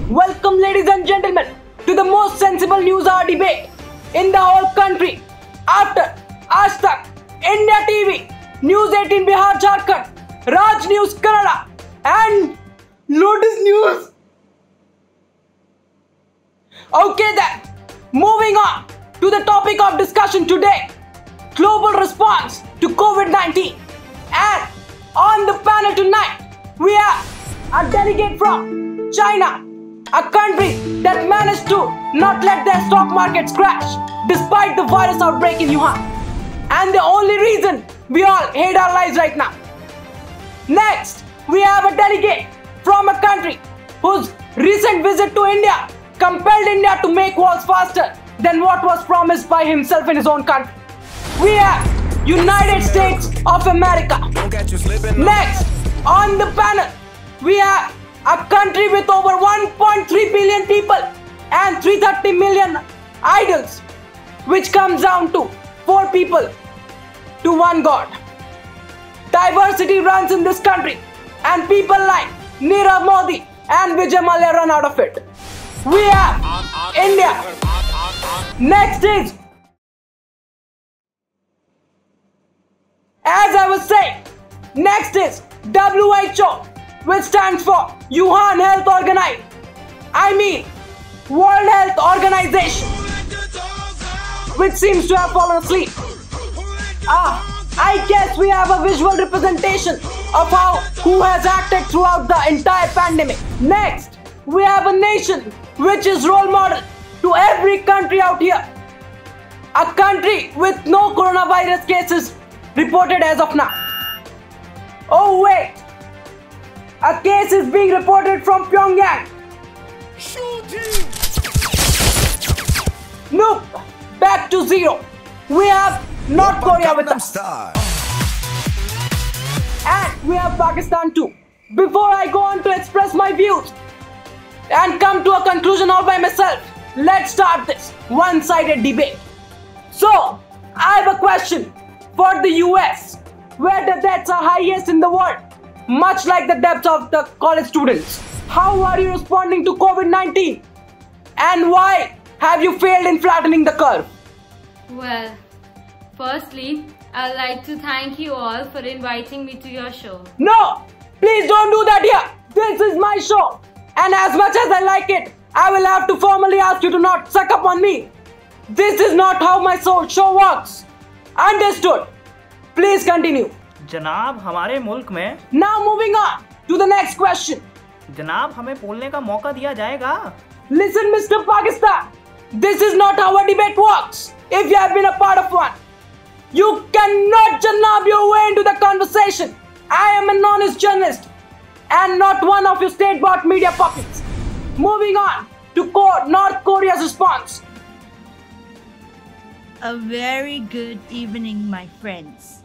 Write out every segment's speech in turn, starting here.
Welcome, ladies and gentlemen, to the most sensible news hour debate in the whole country. After Aaj Tak, India TV, News 18 Bihar Jharkhand, Raj News Kannada, and Lotus News. Okay then, moving on to the topic of discussion today, global response to COVID-19. And on the panel tonight, we have a delegate from China, a country that managed to not let their stock markets crash despite the virus outbreak in Wuhan. And the only reason we all hate our lives right now. Next, we have a delegate from a country whose recent visit to India compelled India to make walls faster than what was promised by himself in his own country. We have United States of America. Next, on the panel, we have a country with over 1.3 billion people and 330 million idols, which comes down to 4 people to 1 God. Diversity runs in this country, and people like Nirav Modi and Vijay Mallya run out of it. We have India. Next is, as I was saying, next is WHO, which stands for Wuhan Health World Health Organization, which seems to have fallen asleep. I guess we have a visual representation of who has acted throughout the entire pandemic. Next, we have a nation which is role model to every country out here. A country with no coronavirus cases reported as of now. Oh wait, a case is being reported from Pyongyang. Nope, back to zero. We have North Korea with us. And we have Pakistan too. Before I go on to express my views and come to a conclusion all by myself, let's start this one-sided debate. So, I have a question for the US, where the deaths are highest in the world, much like the deaths of the college students. How are you responding to COVID-19? And why have you failed in flattening the curve? Well, firstly, I'd like to thank you all for inviting me to your show. No! Please don't do that here! This is my show! And as much as I like it, I will have to formally ask you to not suck up on me. This is not how my show works. Understood? Please continue. जनाब, हमारे मुल्क में Now moving on to the next question. जनाब, हमें बोलने का मौका दिया जाएगा? Listen, Mr. Pakistan. This is not how a debate works. If you have been a part of one, you cannot janab your way into the conversation. I am an honest journalist and not one of your state-bought media puppets. Moving on to North Korea's response. A very good evening, my friends.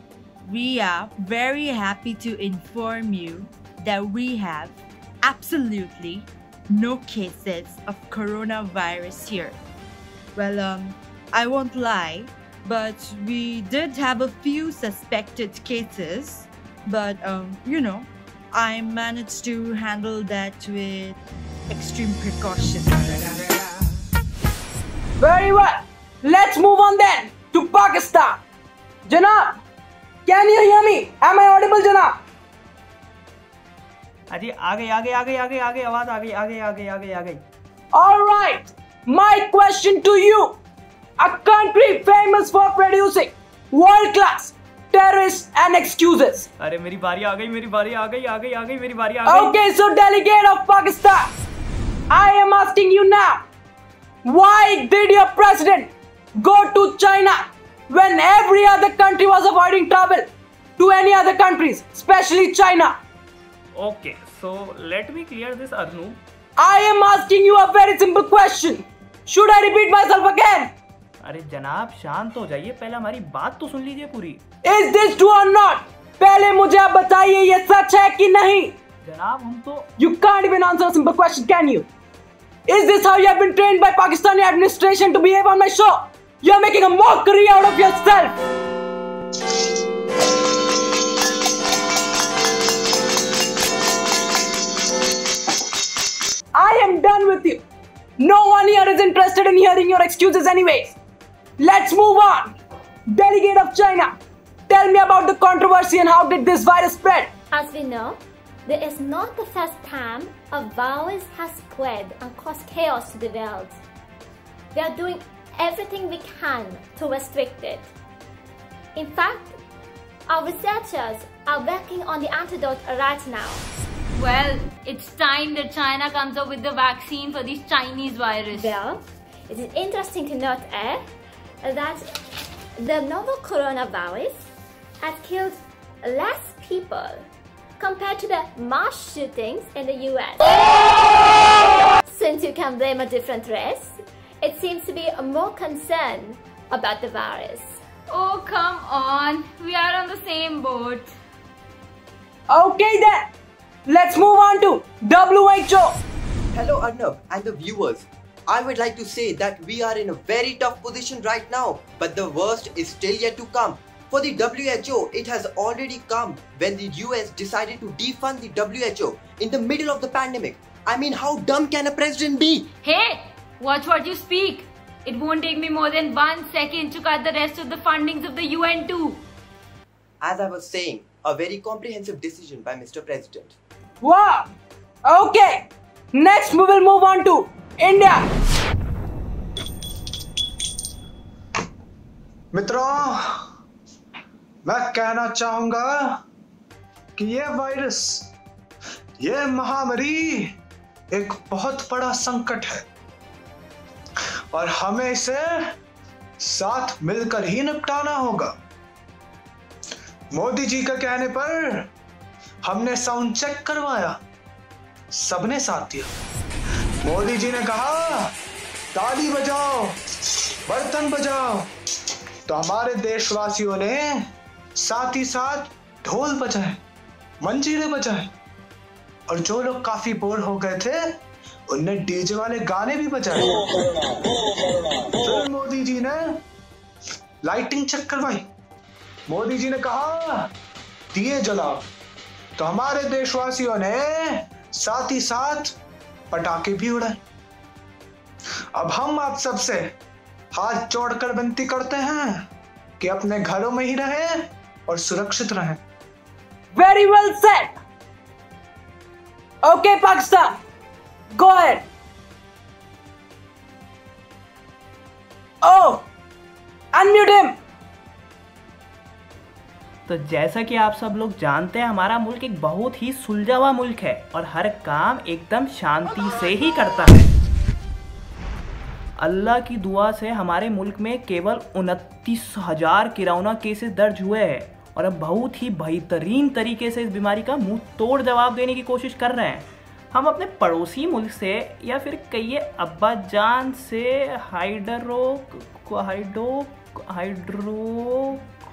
We are very happy to inform you that we have absolutely no cases of coronavirus here. Well, I won't lie, but we did have a few suspected cases, but I managed to handle that with extreme precaution. Very well. Let's move on then to Pakistan. Janab, can you hear me? Am I audible, Janab? अजी आगे आवाज आ गई. All right. My question to you. A country famous for producing world-class terrorists and excuses. अरे मेरी बारी आ गई. Okay, so delegate of Pakistan, I am asking you now. Why did your president go to China when every other country was avoiding travel to any other countries, especially China? Okay, so let me clear this, Arnu. I am asking you a very simple question. Should I repeat myself again? अरे जनाब शांत हो जाइए, पहले हमारी बात तो सुन लीजिए पूरी। Is this true or not? पहले मुझे आप बताइए ये सच है कि नहीं? जनाब हम तो You can't even answer a simple question, can you? Is this how you have been trained by Pakistani administration to behave on my show? You are making a mockery out of yourself. I am done with you. No one here is interested in hearing your excuses anyways. Let's move on. Delegate of China, tell me about the controversy and how did this virus spread? As we know, there is not the first time a virus has spread and caused chaos to the world. We are doing everything we can to restrict it. In fact, our researchers are working on the antidote right now. Well, it's time that China comes up with the vaccine for this Chinese virus. Well, it is interesting to note that the novel coronavirus has killed less people compared to the mass shootings in the US. Since you can blame a different race, it seems to be more concerned about the virus. Oh, come on. We are on the same boat. Okay then, let's move on to WHO. Hello Arnab and the viewers. I would like to say that we are in a very tough position right now, but the worst is still yet to come. For the WHO, it has already come when the US decided to defund the WHO in the middle of the pandemic. I mean, how dumb can a president be? Hey, watch what you speak. It won't take me more than 1 second to cut the rest of the fundings of the UN too. As I was saying, a very comprehensive decision by Mr. President. Wow. Okay. Next we will move on to India. मित्रों, मैं कहना चाहूंगा कि ये virus, ये महामारी एक बहुत बड़ा संकट है और हमें इसे साथ मिलकर ही निपटाना होगा। मोदी जी के कहने पर हमने साउंड चेक करवाया, सबने साथ दिया। मोदी जी ने कहा ताली बजाओ, बर्तन बजाओ, तो हमारे देशवासियों ने साथ ही साथ ढोल बजाए, मंजीरे बजाए और जो लोग काफी बोर हो गए थे उनने डीजे वाले गाने भी बजाए। फिर मोदी जी ने लाइटिंग चेक करवाई। मोदी जी ने कहा दिए जलाओ, तो हमारे देशवासियों ने साथ ही साथ पटाखे भी उड़ाए। अब हम आप सबसे हाथ जोड़कर विनती करते हैं कि अपने घरों में ही रहें और सुरक्षित रहें। Very well said. Okay, Pakistan, go ahead. Oh, unmute him. तो जैसा कि आप सब लोग जानते हैं, हमारा मुल्क एक बहुत ही सुलझा हुआ मुल्क है और हर काम एकदम शांति से ही करता है। अल्लाह की दुआ से हमारे मुल्क में केवल 29,000 कोरोना केसेस दर्ज हुए हैं और अब बहुत ही बेहतरीन तरीके से इस बीमारी का मुंह तोड़ जवाब देने की कोशिश कर रहे हैं। हम अपने पड़ोसी मुल्क से या फिर कहिए अब्बा जान से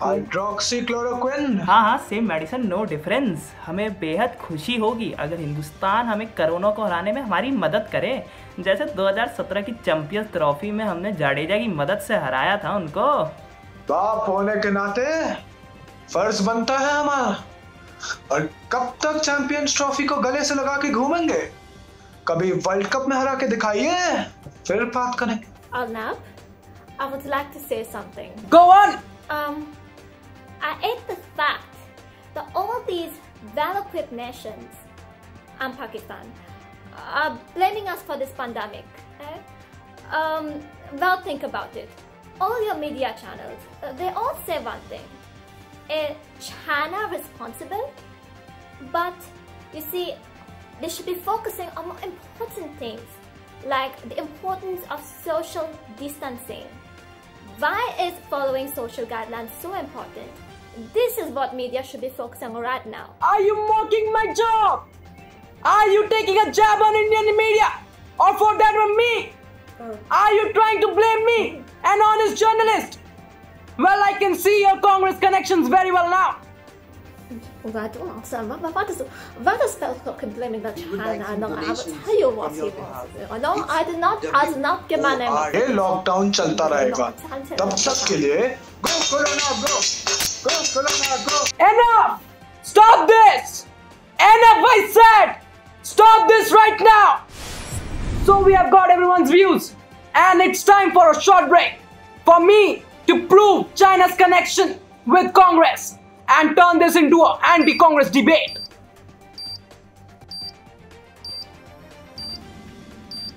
हाइड्रोक्सीक्लोरोक्विन, हाँ सेम मेडिसिन, नो डिफरेंस। हमें बेहद खुशी होगी अगर हिंदुस्तान हमें कोरोना को हराने में हमारी मदद करे, जैसे 2017 की चैंपियंस ट्रॉफी में हमने जाडेजा की मदद से हराया था उनको। बाप होने के नाते फर्ज बनता है हमारा। और कब तक चैंपियंस ट्रॉफी को गले से लगा के घूमेंगे? कभी वर्ल्ड कप में हरा के दिखाइए, फिर बात करेंगे। Arnab, I would like to say something. Go on. I hate the fact that all these well-equipped nations and Pakistan are blaming us for this pandemic. Well, think about it. All your media channels, they all say one thing. China responsible, but you see, they should be focusing on more important things, like the importance of social distancing. Why is following social guidelines so important? This is what media should be focusing on right now. Are you mocking my job? Are you taking a jab on Indian media? Or for that one me? Are you trying to blame me an honest journalist. Well, I can see your Congress connections very well now. I don't understand. What is Falcon blaming the would like China? some No, I will donations tell you from what he your wants. behalf. No, I did not give my name. ये lockdown चलता रहेगा तब तक के लिए गो corona go go corona go Enough! Stop this! Enough, I said! Stop this right now! So we have got everyone's views, and it's time for a short break for me to prove China's connection with Congress and turn this into an anti-Congress debate.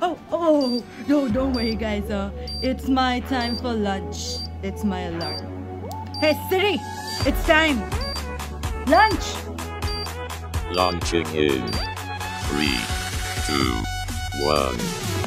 Oh, no, don't worry, guys. It's my time for lunch. It's my alarm. Hey, Siri, it's time. Lunch. Launching in 3, 2, 1.